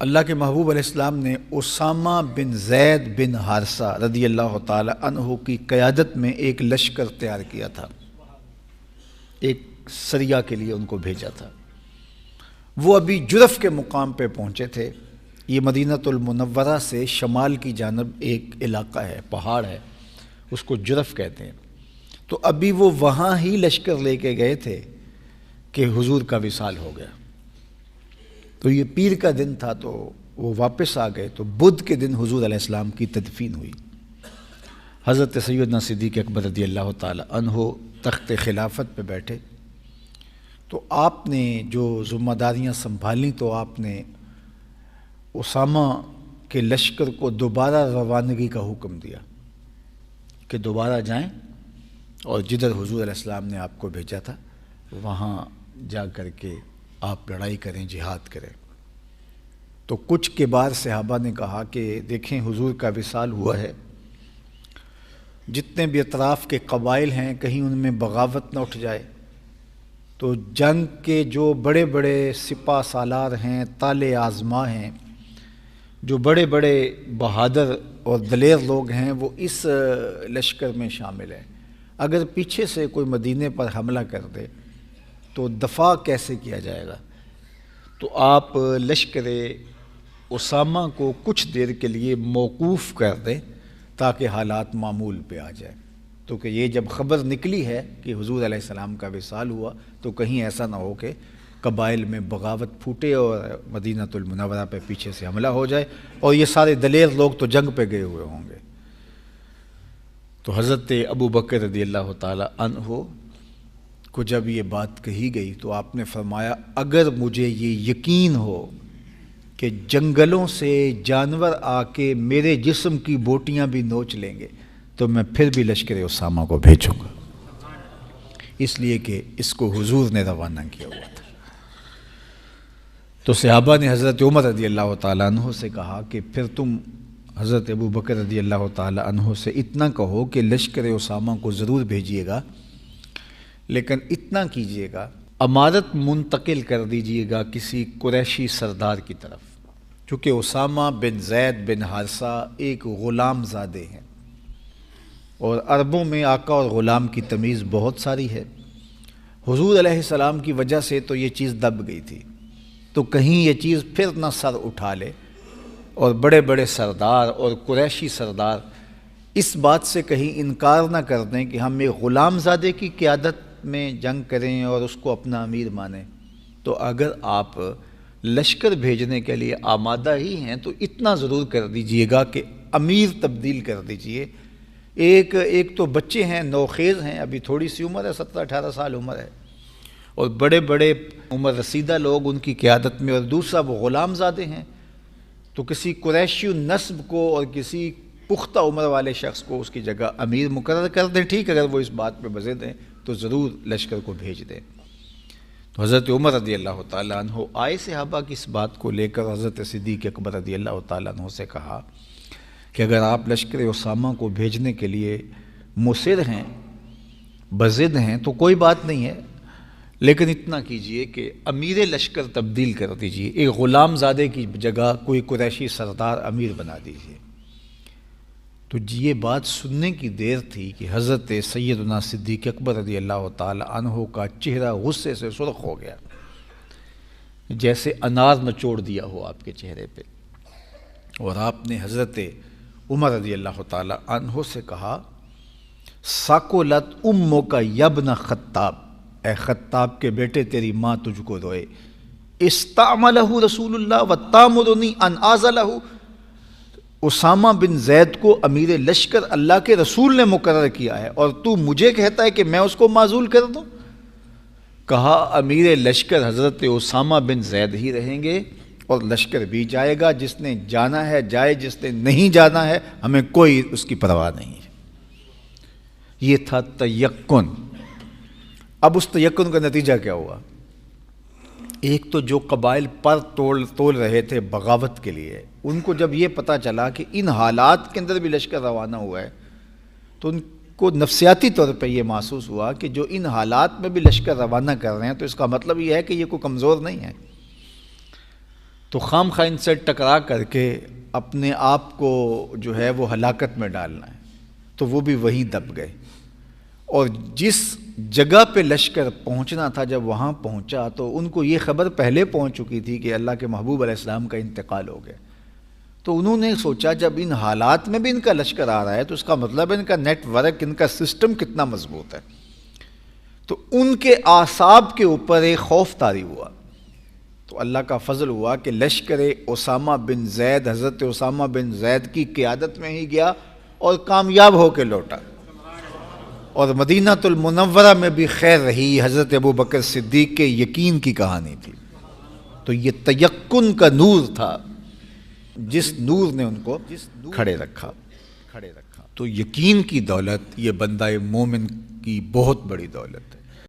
اللہ کے محبوب علیہ السلام نے اسامہ بن زید بن حارثہ رضی اللہ تعالی عنہ کی قیادت میں ایک لشکر تیار کیا تھا، ایک سریہ کے لیے ان کو بھیجا تھا۔ وہ ابھی جرف کے مقام پہ پہنچے تھے۔ یہ مدینہ المنورہ سے شمال کی جانب ایک علاقہ ہے، پہاڑ ہے، اس کو جرف کہتے ہیں۔ تو ابھی وہ وہاں ہی لشکر لے کے گئے تھے کہ حضور کا وصال ہو گیا۔ تو یہ پیر کا دن تھا تو وہ واپس آ گئے، تو بدھ کے دن حضور علیہ السلام کی تدفین ہوئی۔ حضرت سیدنا صدیق اکبر رضی اللہ تعالی عنہ تخت خلافت پہ بیٹھے تو آپ نے جو ذمہ داریاں سنبھالیں تو آپ نے اسامہ کے لشکر کو دوبارہ روانگی کا حکم دیا کہ دوبارہ جائیں اور جدھر حضور علیہ السلام نے آپ کو بھیجا تھا وہاں جا کر کے آپ لڑائی کریں، جہاد کریں۔ تو کچھ کے بعد صحابہ نے کہا کہ دیکھیں حضور کا وصال ہوا ہے، جتنے بھی اطراف کے قبائل ہیں کہیں ان میں بغاوت نہ اٹھ جائے، تو جنگ کے جو بڑے بڑے سپہ سالار ہیں، تالے آزما ہیں، جو بڑے بڑے بہادر اور دلیر لوگ ہیں وہ اس لشکر میں شامل ہیں۔ اگر پیچھے سے کوئی مدینے پر حملہ کر دے تو دفاع کیسے کیا جائے گا؟ تو آپ لشکر اسامہ کو کچھ دیر کے لیے موقوف کر دیں تاکہ حالات معمول پہ آ جائیں۔ تو کہ یہ جب خبر نکلی ہے کہ حضور علیہ السلام کا وصال ہوا تو کہیں ایسا نہ ہو کہ قبائل میں بغاوت پھوٹے اور مدینہ المنورہ پہ پیچھے سے حملہ ہو جائے، اور یہ سارے دلیر لوگ تو جنگ پہ گئے ہوئے ہوں گے۔ تو حضرت ابو بکر رضی اللہ تعالی عنہ کو جب یہ بات کہی گئی تو آپ نے فرمایا اگر مجھے یہ یقین ہو کہ جنگلوں سے جانور آ کے میرے جسم کی بوٹیاں بھی نوچ لیں گے تو میں پھر بھی لشکر اسامہ کو بھیجوں گا، اس لیے کہ اس کو حضور نے روانہ کیا ہوا تھا۔ تو صحابہ نے حضرت عمر رضی اللہ تعالیٰ عنہ سے کہا کہ پھر تم حضرت ابو بکر رضی اللہ تعالیٰ عنہ سے اتنا کہو کہ لشکر اسامہ کو ضرور بھیجیے گا، لیکن اتنا کیجیے گا امارت منتقل کر دیجیے گا کسی قریشی سردار کی طرف، چونکہ اسامہ بن زید بن حارثہ ایک غلام زادے ہیں، اور عربوں میں آقا اور غلام کی تمیز بہت ساری ہے۔ حضور علیہ السلام کی وجہ سے تو یہ چیز دب گئی تھی، تو کہیں یہ چیز پھر نہ سر اٹھا لے اور بڑے بڑے سردار اور قریشی سردار اس بات سے کہیں انکار نہ کر دیں کہ ہم ایک غلام زادے کی قیادت میں جنگ کریں اور اس کو اپنا امیر مانیں۔ تو اگر آپ لشکر بھیجنے کے لیے آمادہ ہی ہیں تو اتنا ضرور کر دیجئے گا کہ امیر تبدیل کر دیجئے۔ ایک تو بچے ہیں، نوخیز ہیں، ابھی تھوڑی سی عمر ہے، 17-18 سال عمر ہے، اور بڑے بڑے عمر رسیدہ لوگ ان کی قیادت میں، اور دوسرا وہ غلام زادے ہیں۔ تو کسی قریشی نسب کو اور کسی پختہ عمر والے شخص کو اس کی جگہ امیر مقرر کر دیں، ٹھیک، اگر وہ اس بات پہ بضد ہیں تو ضرور لشکر کو بھیج دیں۔ تو حضرت عمر رضی اللہ تعالیٰ عنہ آئے صحابہ کی اس بات کو لے کر حضرت صدیق اکبر رضی اللہ تعالیٰ عنہ سے کہا کہ اگر آپ لشکر اسامہ کو بھیجنے کے لیے مصر ہیں، بضد ہیں تو کوئی بات نہیں ہے، لیکن اتنا کیجئے کہ امیر لشکر تبدیل کر دیجئے، ایک غلام زادے کی جگہ کوئی قریشی سردار امیر بنا دیجئے۔ تو یہ بات سننے کی دیر تھی کہ حضرت سیدنا صدیق اکبر رضی اللہ تعالی عنہ کا چہرہ غصے سے سرخ ہو گیا، جیسے انار نچوڑ دیا ہو آپ کے چہرے پہ، اور آپ نے حضرت عمر رضی اللہ تعالی عنہ سے کہا ساکولت امک یبن خطاب، اے خطاب کے بیٹے تیری ماں تجھ کو روئے، استعملہ رسول اللہ وتامرنی ان اعزلہ، اسامہ بن زید کو امیر لشکر اللہ کے رسول نے مقرر کیا ہے اور تو مجھے کہتا ہے کہ میں اس کو معزول کر دوں؟ کہا امیر لشکر حضرت اسامہ بن زید ہی رہیں گے اور لشکر بھی جائے گا، جس نے جانا ہے جائے، جس نے نہیں جانا ہے ہمیں کوئی اس کی پرواہ نہیں ہے۔ یہ تھا تیقن۔ اب اس تیقن کا نتیجہ کیا ہوا؟ ایک تو جو قبائل پر تول رہے تھے بغاوت کے لیے، ان کو جب یہ پتہ چلا کہ ان حالات کے اندر بھی لشکر روانہ ہوا ہے تو ان کو نفسیاتی طور پہ یہ محسوس ہوا کہ جو ان حالات میں بھی لشکر روانہ کر رہے ہیں تو اس کا مطلب یہ ہے کہ یہ کوئی کمزور نہیں ہے۔ تو خام خواہ ان سے ٹکرا کر کے اپنے آپ کو جو ہے وہ ہلاکت میں ڈالنا ہے، تو وہ بھی وہیں دب گئے۔ اور جس جگہ پہ لشکر پہنچنا تھا جب وہاں پہنچا تو ان کو یہ خبر پہلے پہنچ چکی تھی کہ اللہ کے محبوب علیہ السلام کا انتقال ہو گیا۔ تو انہوں نے سوچا جب ان حالات میں بھی ان کا لشکر آ رہا ہے تو اس کا مطلب ان کا نیٹ ورک، ان کا سسٹم کتنا مضبوط ہے۔ تو ان کے اعصاب کے اوپر ایک خوف طاری ہوا۔ تو اللہ کا فضل ہوا کہ لشکر اسامہ بن زید، حضرت اسامہ بن زید کی قیادت میں ہی گیا اور کامیاب ہو کے لوٹا۔ اور مدینہ المنورہ میں بھی خیر رہی، حضرت ابوبکر صدیق کے یقین کی کہانی تھی۔ تو یہ تیقن کا نور تھا جس نور نے ان کو کھڑے رکھا۔ تو یقین کی دولت یہ بندہ مومن کی بہت بڑی دولت ہے۔